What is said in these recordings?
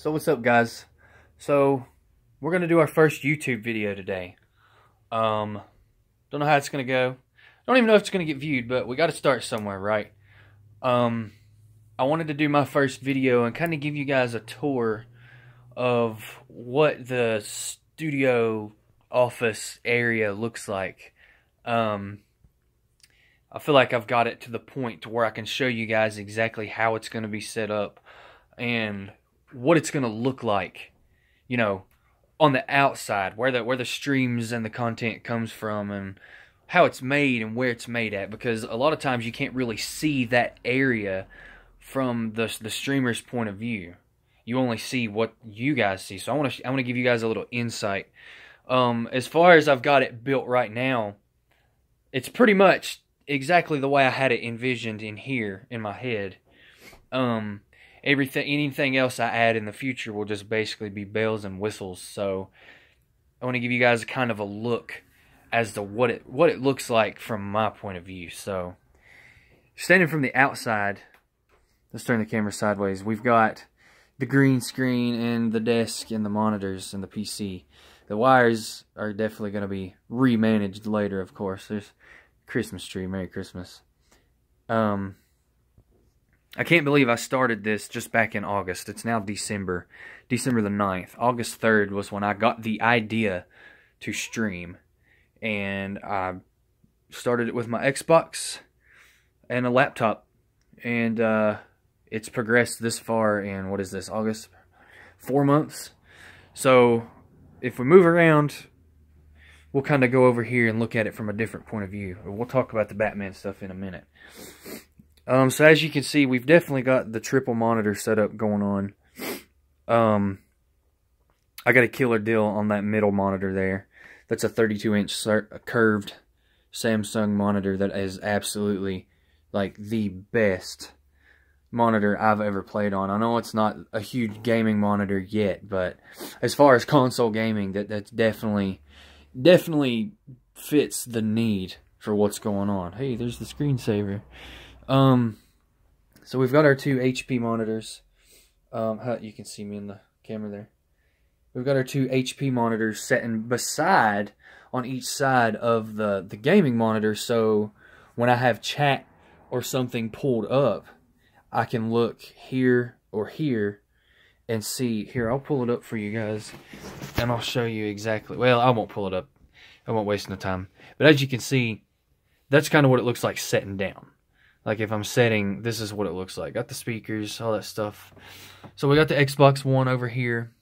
So what's up, guys? So we're gonna do our first YouTube video today. Don't know how it's gonna go. Don't even know if it's gonna get viewed, but we got to start somewhere, right? I wanted to do my first video and kind of give you guys a tour of what the studio office area looks like. I feel like I've got it to the point to where I can show you guys exactly how it's going to be set up and what it's going to look like, you know, on the outside, where the streams and the content comes from and how it's made and where it's made at, because a lot of times you can't really see that area from the streamer's point of view. You only see what you guys see. So I want to give you guys a little insight. As far as I've got it built right now, it's pretty much exactly the way I had it envisioned in here in my head. Anything else I add in the future will just basically be bells and whistles. So I want to give you guys kind of a look as to what it looks like from my point of view. So standing from the outside, let's turn the camera sideways. We've got the green screen and the desk and the monitors and the PC. The wires are definitely going to be remanaged later, of course. There's a Christmas tree. Merry Christmas. I can't believe I started this just back in August. It's now December the 9th. August 3rd was when I got the idea to stream. And I started it with my Xbox and a laptop. And it's progressed this far in, what is this, August? 4 months. So if we move around, we'll kind of go over here and look at it from a different point of view. We'll talk about the Batman stuff in a minute. So as you can see, we've definitely got the triple monitor setup going on. I got a killer deal on that middle monitor there. That's a 32-inch curved Samsung monitor that is absolutely like the best monitor I've ever played on. I know it's not a huge gaming monitor yet, but as far as console gaming, that's definitely fits the need for what's going on. Hey, there's the screensaver. So we've got our two HP monitors. You can see me in the camera there. We've got our two HP monitors sitting beside on each side of the gaming monitor, so when I have chat or something pulled up, I can look here or here and see. Here, I'll pull it up for you guys, and I'll show you exactly. Well, I won't pull it up. I won't waste no time. But as you can see, that's kind of what it looks like sitting down. Like if I'm setting, this is what it looks like. Got the speakers, all that stuff. So we got the Xbox One over here.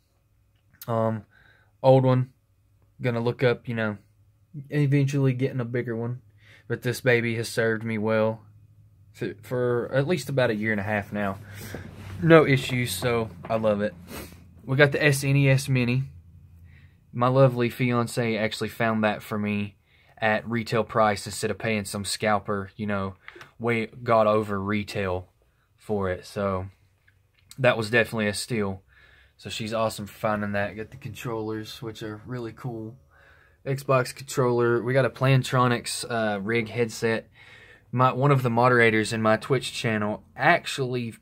Old one. Gonna look up, you know, eventually getting a bigger one. But this baby has served me well for at least about a year and a half now. No issues, so I love it. We got the SNES Mini. My lovely fiance actually found that for me at retail price instead of paying some scalper, you know, way got over retail for it. So that was definitely a steal. So she's awesome for finding that. Got the controllers, which are really cool. Xbox controller. We got a Plantronics rig headset. One of the moderators in my Twitch channel actually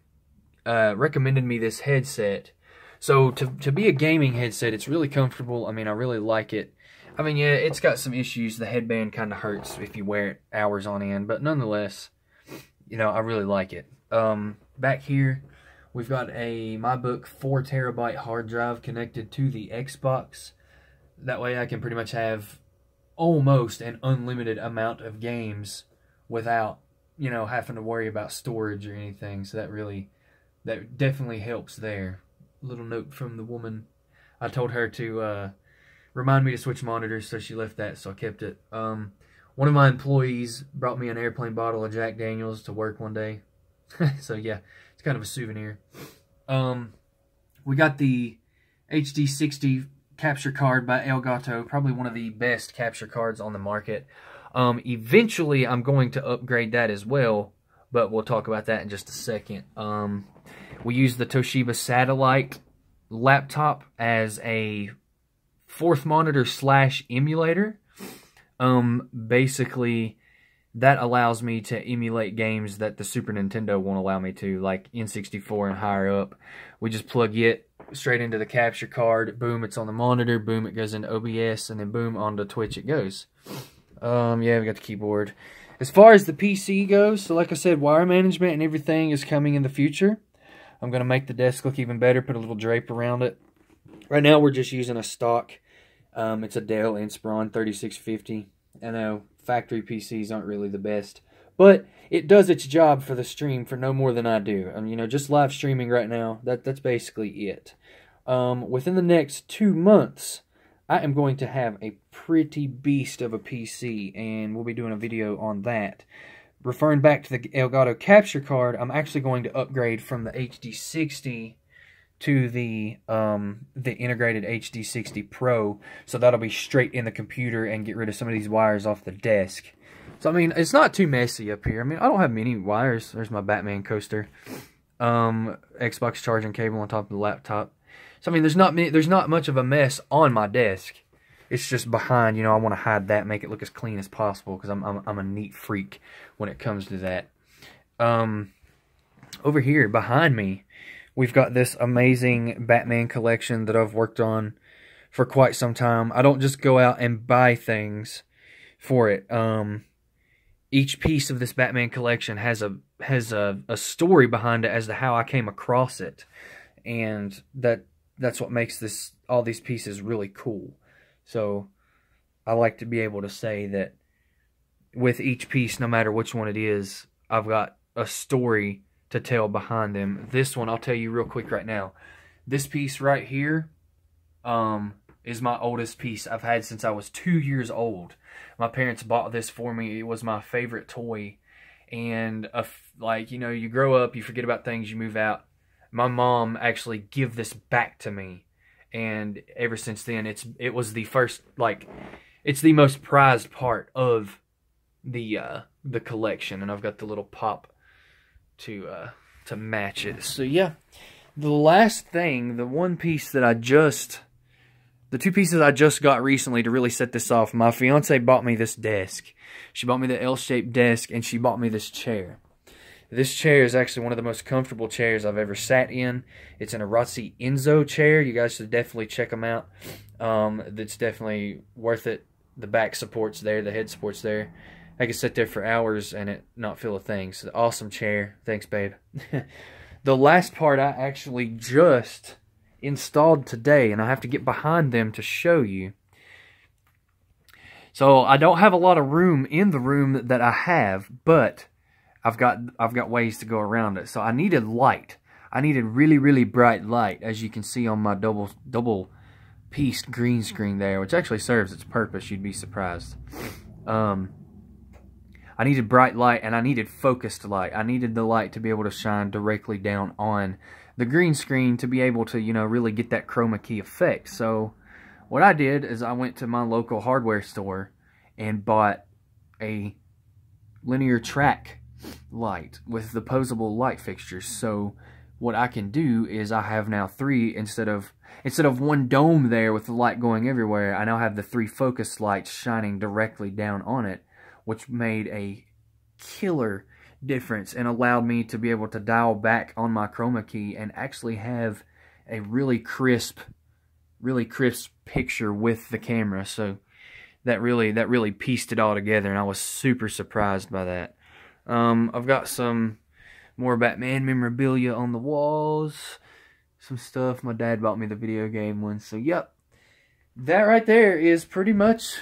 recommended me this headset. So to be a gaming headset, it's really comfortable. I mean, I really like it. I mean, yeah, it's got some issues. The headband kind of hurts if you wear it hours on end, but nonetheless, you know, I really like it. Back here, we've got a MyBook 4 terabyte hard drive connected to the Xbox. That way I can pretty much have almost an unlimited amount of games without, you know, having to worry about storage or anything. So that definitely helps there. Little note from the woman. I told her to remind me to switch monitors, so she left that, so I kept it. One of my employees brought me an airplane bottle of Jack Daniels to work one day. So yeah, it's kind of a souvenir. We got the HD60 capture card by Elgato, probably one of the best capture cards on the market. Eventually, I'm going to upgrade that as well, but we'll talk about that in just a second. We use the Toshiba Satellite laptop as a fourth monitor / emulator. Basically, that allows me to emulate games that the Super Nintendo won't allow me to, like N64 and higher up. We just plug it straight into the capture card, boom, it's on the monitor, boom, it goes into OBS, and then boom, onto Twitch it goes. Yeah, we got the keyboard. As far as the PC goes, so like I said, wire management and everything is coming in the future. I'm going to make the desk look even better, put a little drape around it. Right now, we're just using a stock. It's a Dell Inspiron 3650. I know factory PCs aren't really the best, but it does its job for the stream for no more than I do. You know, just live streaming right now, that's basically it. Within the next 2 months, I am going to have a pretty beast of a PC, and we'll be doing a video on that. Referring back to the Elgato capture card, I'm actually going to upgrade from the HD60 to the integrated HD60 Pro, so that'll be straight in the computer and get rid of some of these wires off the desk. So I mean, it's not too messy up here. I mean, I don't have many wires. There's my Batman coaster, Xbox charging cable on top of the laptop. So I mean, there's not much of a mess on my desk. It's just behind. You know, I want to hide that, make it look as clean as possible, because I'm a neat freak when it comes to that. Over here behind me, we've got this amazing Batman collection that I've worked on for quite some time. I don't just go out and buy things for it. Each piece of this Batman collection has a story behind it as to how I came across it, and that's what makes all these pieces really cool. So I like to be able to say that with each piece, no matter which one it is, I've got a story to tell behind them. This one, I'll tell you real quick right now. This piece right here is my oldest piece I've had since I was 2 years old. My parents bought this for me. It was my favorite toy. And like, you know, you grow up, you forget about things, you move out. My mom actually gave this back to me, and ever since then, it was the first, like, it's the most prized part of the collection, and I've got the little pop to match it. So yeah, the last thing, the two pieces I just got recently to really set this off. My fiance bought me this desk. She bought me the L-shaped desk, and she bought me this chair. This chair is actually one of the most comfortable chairs I've ever sat in. It's an Arazzi Enzo chair. You guys should definitely check them out. That's definitely worth it. The back support's there, the head support's there. I could sit there for hours and it not feel a thing. So, awesome chair. Thanks, babe. The last part I actually just installed today, and I have to get behind them to show you. So I don't have a lot of room in the room that I have, but I've got ways to go around it. So I needed light. I needed really, really bright light, as you can see on my double pieced green screen there, which actually serves its purpose. You'd be surprised. I needed bright light, and I needed focused light. I needed the light to be able to shine directly down on the green screen to be able to, you know, really get that chroma key effect. So what I did is I went to my local hardware store and bought a linear track light with the posable light fixtures. So what I can do is I have now three instead of one dome there with the light going everywhere. I now have the three focus lights shining directly down on it, which made a killer difference and allowed me to be able to dial back on my chroma key and actually have a really crisp picture with the camera. So that really pieced it all together, and I was super surprised by that. I've got some more Batman memorabilia on the walls, some stuff. My dad bought me the video game one. So yep, that right there is pretty much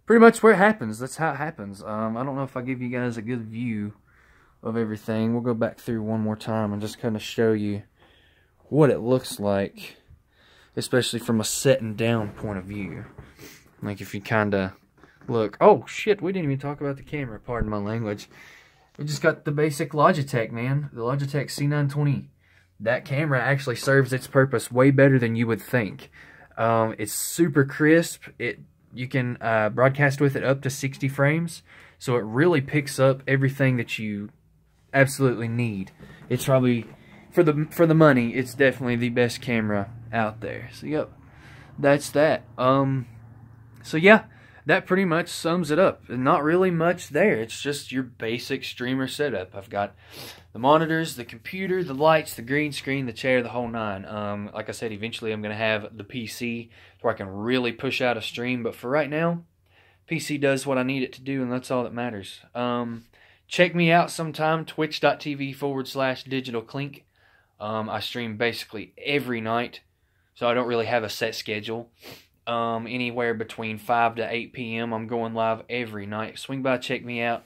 where it happens. That's how it happens. I don't know if I give you guys a good view of everything. We'll go back through one more time and just kind of show you what it looks like, especially from a setting down point of view. Like if you kind of look. Oh shit, we didn't even talk about the camera, pardon my language. We just got the basic Logitech, man. The Logitech C920. That camera actually serves its purpose way better than you would think. It's super crisp. You can broadcast with it up to 60 frames, so it really picks up everything that you absolutely need. It's probably, for the money, it's definitely the best camera out there. So yep, that's that. So yeah, that pretty much sums it up. Not really much there. It's just your basic streamer setup. I've got the monitors, the computer, the lights, the green screen, the chair, the whole nine. Like I said, eventually I'm going to have the PC where I can really push out a stream. But for right now, PC does what I need it to do, and that's all that matters. Check me out sometime, twitch.tv/digitalclink. I stream basically every night, so I don't really have a set schedule. Anywhere between 5 to 8 p.m. I'm going live every night. Swing by, check me out.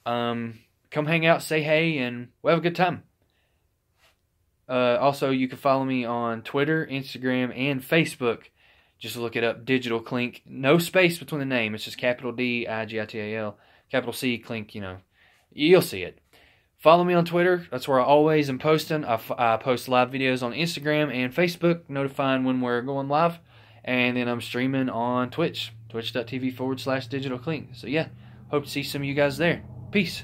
Come hang out, say hey, and we'll have a good time. Also, you can follow me on Twitter, Instagram, and Facebook. Just look it up, Digital Clink. No space between the name. It's just capital D, I-G-I-T-A-L, capital C, Clink, You'll see it. Follow me on Twitter. That's where I always am posting. I post live videos on Instagram and Facebook, notifying when we're going live. And then I'm streaming on Twitch, twitch.tv/digitalclink. So yeah, hope to see some of you guys there. Peace.